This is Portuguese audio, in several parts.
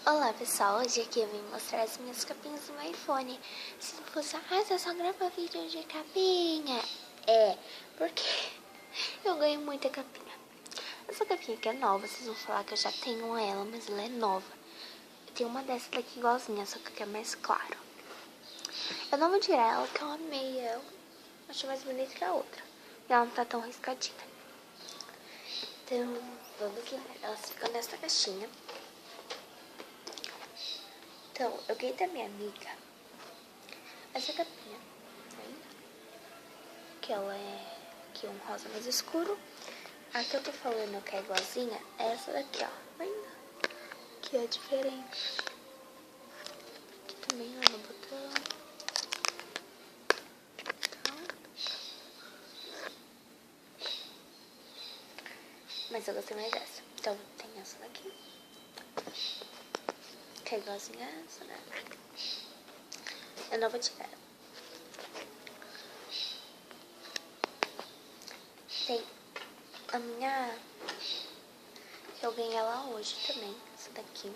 Olá pessoal, hoje aqui eu vim mostrar as minhas capinhas do meu iPhone. Se não fosse, você só grava vídeo de capinha. Porque eu ganho muita capinha. Essa capinha aqui é nova, vocês vão falar que eu já tenho ela, mas ela é nova. Eu tenho uma dessa daqui igualzinha, só que aqui é mais claro. Eu não vou tirar ela, que eu amei ela. Acho mais bonita que a outra. E ela não tá tão riscadinha. Então, vamos lá. Elas ficam nessa caixinha. Então, eu ganhei da minha amiga essa capinha, tá vendo? Que ela é aqui um rosa mais escuro. A que eu tô falando que é igualzinha é essa daqui, ó. Tá vendo? Que é diferente. Aqui também, ó, no botão. Então, mas eu gostei mais dessa. Então, tem essa daqui. Que é igualzinha a essa, né? Eu não vou tirar ela. Tem a minha... Eu ganhei ela hoje também, essa daqui.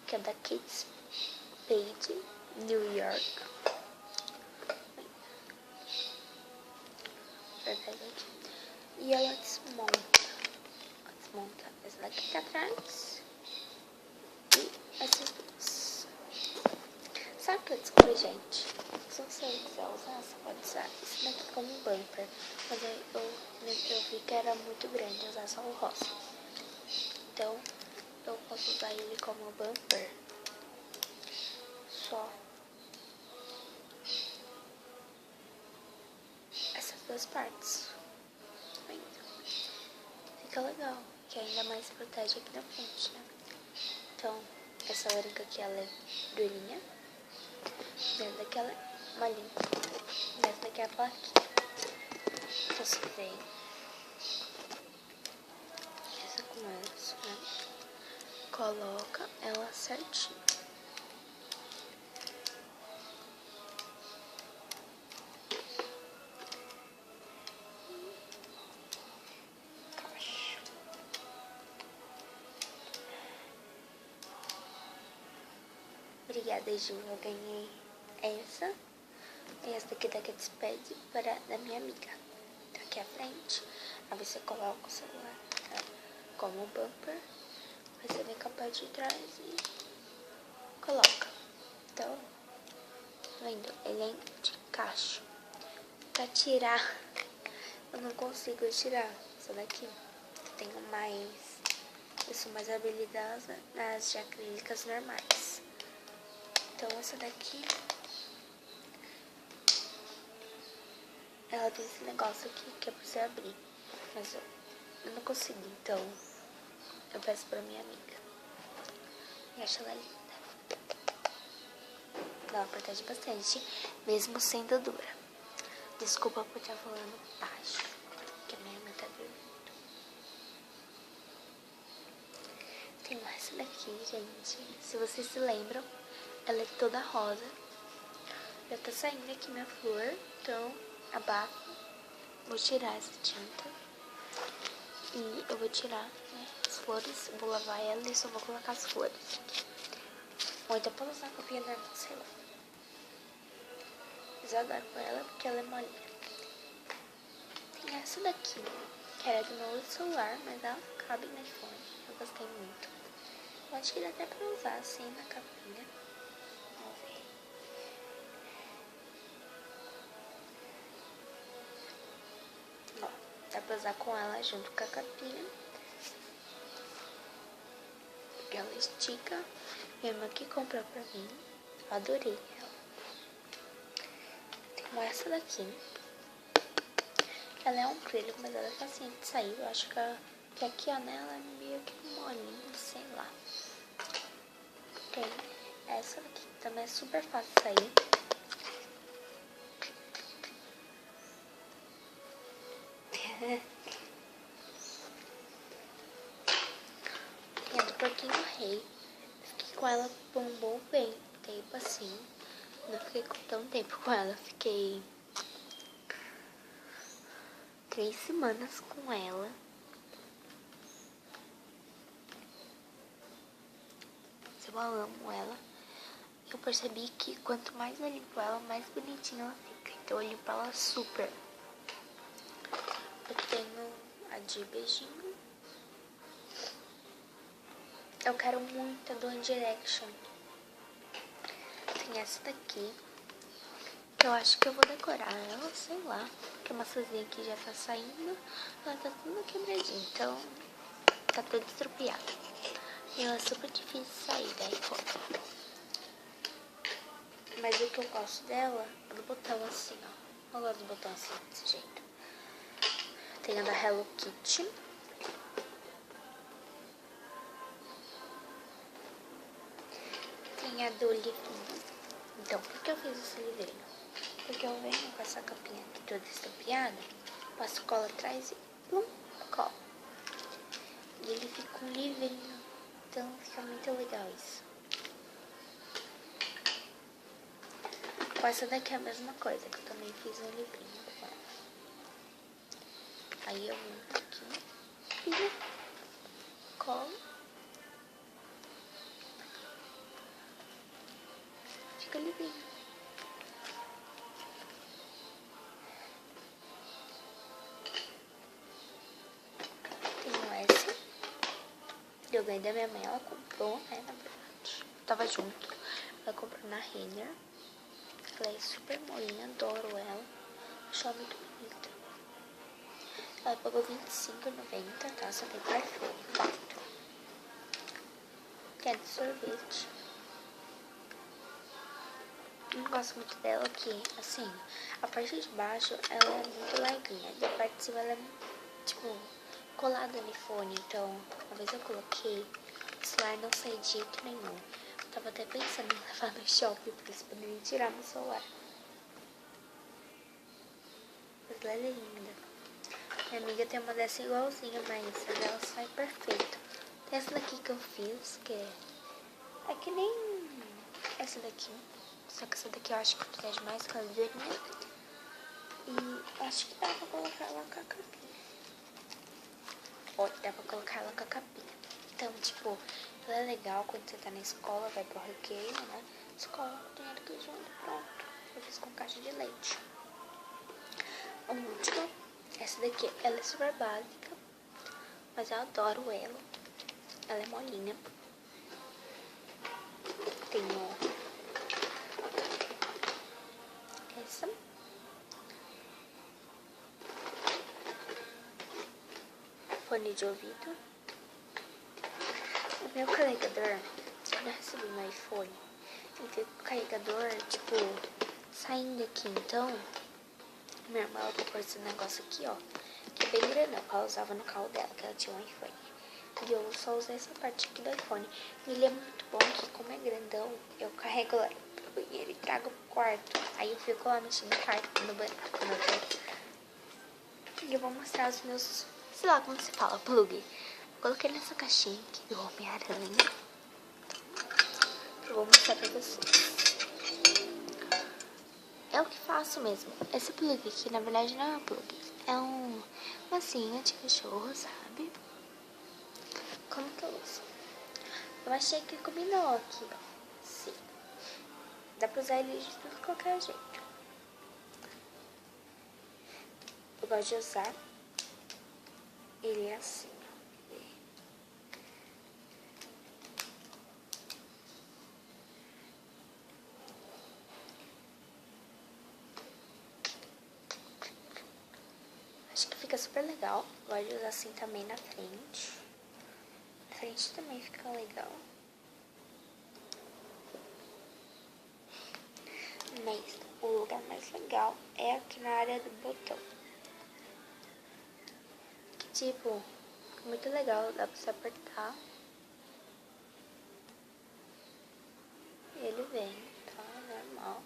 Que é da Kate Spade, New York. E ela desmonta. Essa daqui aqui atrás. E essas duas. Sabe o que eu descobri, gente? Se você quiser usar, você pode usar esse daqui como um bumper. Mas eu vi que era muito grande usar só o rosa. Então, eu posso usar ele como bumper. Só essas duas partes. Fica legal, que ainda mais protege aqui na frente, né? Então, essa ourinha aqui, ela é durinha. Dentro daqui ela é molinha. Dentro daqui é a plaquinha. Você vem essa com essa, né? Coloca ela certinho. Obrigada, Ju. Eu ganhei essa. E essa daqui da Kate Spade da minha amiga. Tá aqui à frente. Aí você coloca o celular, tá? Como bumper. Aí você vem com a parte de trás e coloca. Então, tá vendo? Ele é de caixa. Pra tirar, eu não consigo tirar essa daqui. Eu tenho mais... Eu sou mais habilidosa nas de acrílicas normais. Então, essa daqui... Ela tem esse negócio aqui que é pra você abrir. Mas eu não consegui, então eu peço pra minha amiga. E acho ela linda. Ela protege bastante, mesmo sendo dura. Desculpa por estar falando baixo, que a minha irmã tá dormindo. Tem essa daqui, gente. Se vocês se lembram, ela é toda rosa. Já tá saindo aqui minha flor, então abafo. Vou tirar essa tinta. E eu vou tirar, né, as flores, vou lavar ela e só vou colocar as flores. Ou então posso usar a copinha normal, sei lá. Mas eu adoro com ela porque ela é molinha. Tem essa daqui, que era do meu outro celular, mas ela cabe no iPhone. Eu gostei muito. Eu acho que dá até pra usar assim na capinha. Vamos ver. Ó, dá pra usar com ela junto com a capinha. Porque ela estica. Minha irmã que comprou pra mim. Eu adorei ela. Tem essa daqui. Ela é um acrílico, mas ela é facinha de sair. Eu acho que aqui, ó, né, ela é meio que molinha, sei lá. Tem essa daqui, também é super fácil de sair. Tem a do Porquinho Rei. Fiquei com ela por um bom tempo, assim. Não fiquei com tanto tempo com ela. Fiquei 3 semanas com ela. eu amo ela. Eu percebi que quanto mais eu limpo ela, mais bonitinha ela fica. Então eu limpo ela super. Eu tenho a de beijinho. Eu quero muito a do One Direction. Tem essa daqui, que eu acho que eu vou decorar ela, sei lá. Porque a maçãzinha aqui já tá saindo. Ela tá toda quebradinha, então tá toda estrupiada. E ela é super difícil de sair da iPhone. Mas o que eu gosto dela é do botão assim, ó. Eu gosto do botão assim, desse jeito. Tem a da Hello Kitty. Tem a do livrinho. Então, por que eu fiz esse livrinho? Porque eu venho com essa capinha aqui toda estopiada, passo cola atrás e plum, cola. E ele fica um livrinho. Então fica muito legal isso. Com essa daqui é a mesma coisa, que eu também fiz um livrinho com ela. Aí eu venho aqui e colo. Fica livrinho. Tenho essa. Eu ganhei da minha mãe, ela comprou, né, na verdade. Eu tava junto. Ela comprou na Renner. Ela é super molinha, adoro ela. Acho ela muito bonita. Ela pagou R$25,90, tá? Só tem perfume. Que é de sorvete. Eu não gosto muito dela que, assim, a parte de baixo ela é muito larguinha. E a parte de cima ela é, tipo, colada no fone. Então, uma vez eu coloquei, o celular não sai de jeito nenhum. Eu tava até pensando em levar no shopping pra eles poderem tirar meu celular. Mas ela é linda. Minha amiga tem uma dessa igualzinha, mas a dela sai perfeito. Tem essa daqui que eu fiz, que é que nem essa daqui. Só que essa daqui eu acho que protege mais com a durinha. E acho que dá pra colocar ela com a capinha. Olha, dá pra colocar ela com a capinha. Então, tipo, ela é legal quando você tá na escola, vai pro recreio, né? Escola, tem aqui junto, pronto. Eu fiz com caixa de leite. A última, essa daqui, ela é super básica, mas eu adoro ela. Ela é molinha. Tenho essa. Fone de ouvido. O meu carregador, quando eu recebi meu iPhone, ele veio com o carregador, tipo, saindo aqui. Então, minha irmã ela comprou esse negócio aqui, ó, que é bem grandão, que ela usava no carro dela, que ela tinha um iPhone. E eu só usei essa parte aqui do iPhone. E ele é muito bom, que como é grandão, eu carrego lá pro banheiro e trago pro quarto. Aí eu fico lá mexendo no quarto, no banheiro, quando eu tô. E eu vou mostrar os meus, sei lá como se fala, plug. Eu coloquei nessa caixinha aqui do Homem-Aranha. Eu vou mostrar pra vocês. É o que faço mesmo. Esse plug aqui, na verdade, não é um plug. É um massinha de cachorro, sabe? Como que eu uso? Eu achei que combinou aqui, ó. Sim. Dá pra usar ele de tudo de qualquer jeito. Eu gosto de usar ele assim. Acho que fica super legal. Gosto de usar assim também na frente. Na frente também fica legal. Mas o lugar mais legal é aqui na área do botão. Que tipo, muito legal, dá pra você apertar. Ele vem, tá? Normal.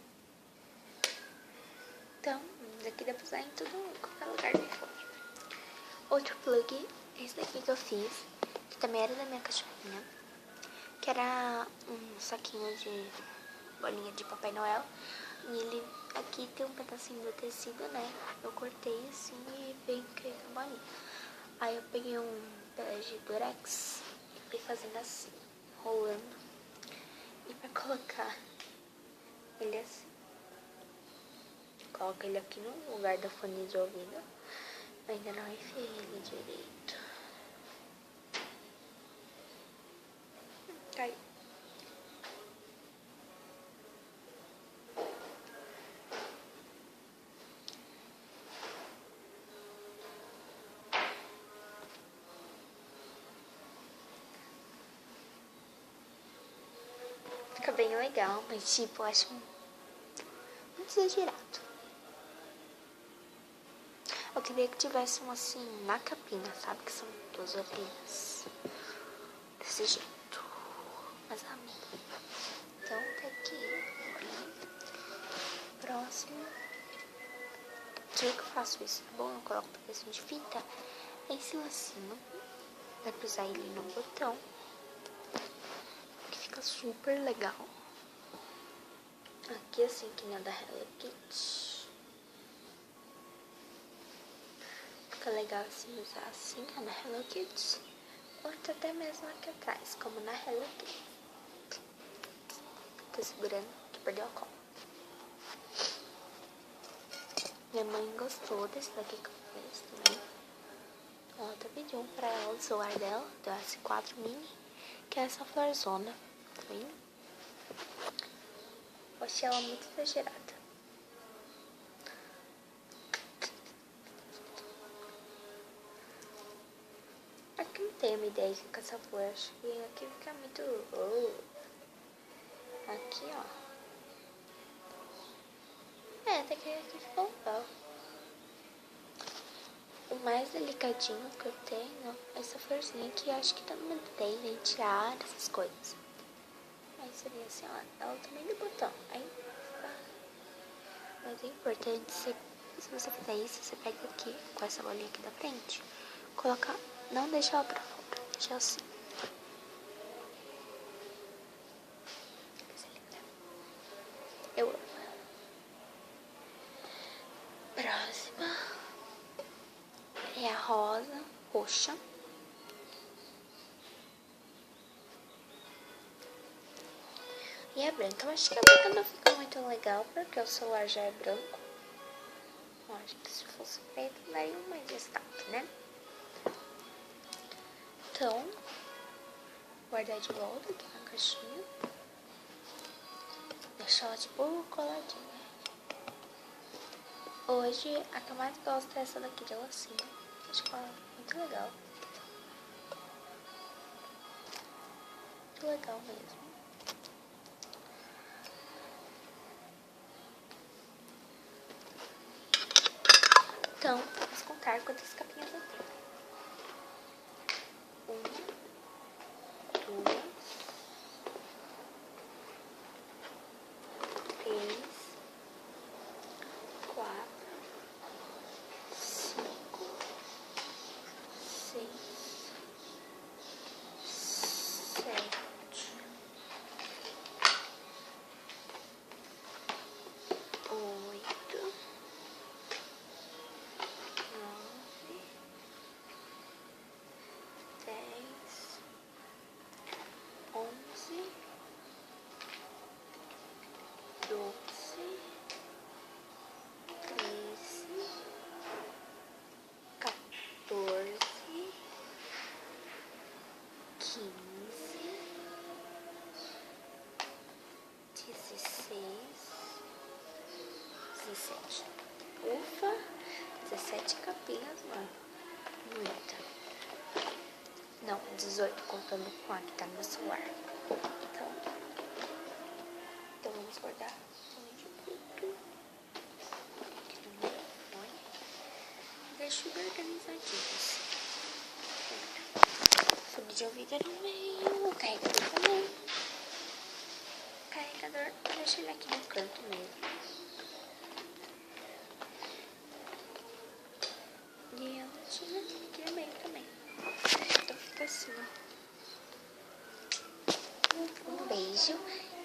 Então, daqui dá pra usar em qualquer lugar do iPhone. Outro plug, esse daqui que eu fiz, que também era da minha cachorrinha, que era um saquinho de bolinha de Papai Noel. E ele aqui tem um pedacinho do tecido, né? Eu cortei assim e vem com a bolinha. Aí eu peguei um pedaço de durex e fui fazendo assim, rolando. colocar ele assim. Coloca ele aqui no lugar da fone de ouvido. Ainda não enfiei ele direito. Caiu. Fica bem legal, mas tipo, eu acho muito exagerado. Eu queria que tivesse um assim na capinha, sabe? Que são duas orelhas. Desse jeito. Mas amei. Então tá aqui. Próximo. Do jeito que eu faço isso, tá bom? Eu coloco um pedacinho de fita em cima acima. Dá pra usar ele no botão. Que fica super legal. Aqui assim que nem a da Hello Kitty. Fica legal assim usar assim, a da Hello Kitty. Ou até mesmo aqui atrás, como na Hello Kitty. Tô segurando que perdeu a cola. Minha mãe gostou desse daqui que eu fiz também. Ela até pediu pra ela o celular dela, do S4 Mini, que é essa florzona, tá vendo? Eu achei ela muito exagerada. Aqui não tenho uma ideia de com essa flor, acho que aqui fica muito... Aqui, ó. Até que aqui ficou legal. O mais delicadinho que eu tenho é essa florzinha aqui, acho que todo mundo tem, né? Tiara, essas coisas. Aí seria assim, ó, ela também do botão. Aí, mas é importante, se você fizer isso, você pega aqui, com essa bolinha aqui da frente, coloca, não deixa ela pra fora, deixa assim. Eu amo. Próxima é a rosa, roxa. E a branca, eu acho que a branca não fica muito legal, porque o celular já é branco. Eu acho que se fosse preto, daria um mais destaque, né? Então, guardar de volta aqui na caixinha. Deixar ela tipo coladinha. Hoje, a que eu mais gosto é essa daqui de lacinho. Acho que ela é muito legal. Muito legal mesmo. Então, vamos contar quantas capinhas eu tenho. 1, 2, 3, 4, 5, 6, 7, 8, 9, 10, 11, 12, 13, 14, 15, 16, 17. Ufa, 17 capinhas, mano. Muita. Não, 18 contando com a que tá no meu celular. Então vamos guardar tudo aqui no meu fone. Deixa eu organizadinhos. Fone de ouvido no meio, o carregador também. O carregador, deixa ele aqui no canto mesmo. E a latinha aqui no meio também. Então fica assim, ó. Um beijo.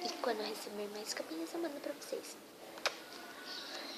E quando eu receber mais capinhas, eu mando pra vocês.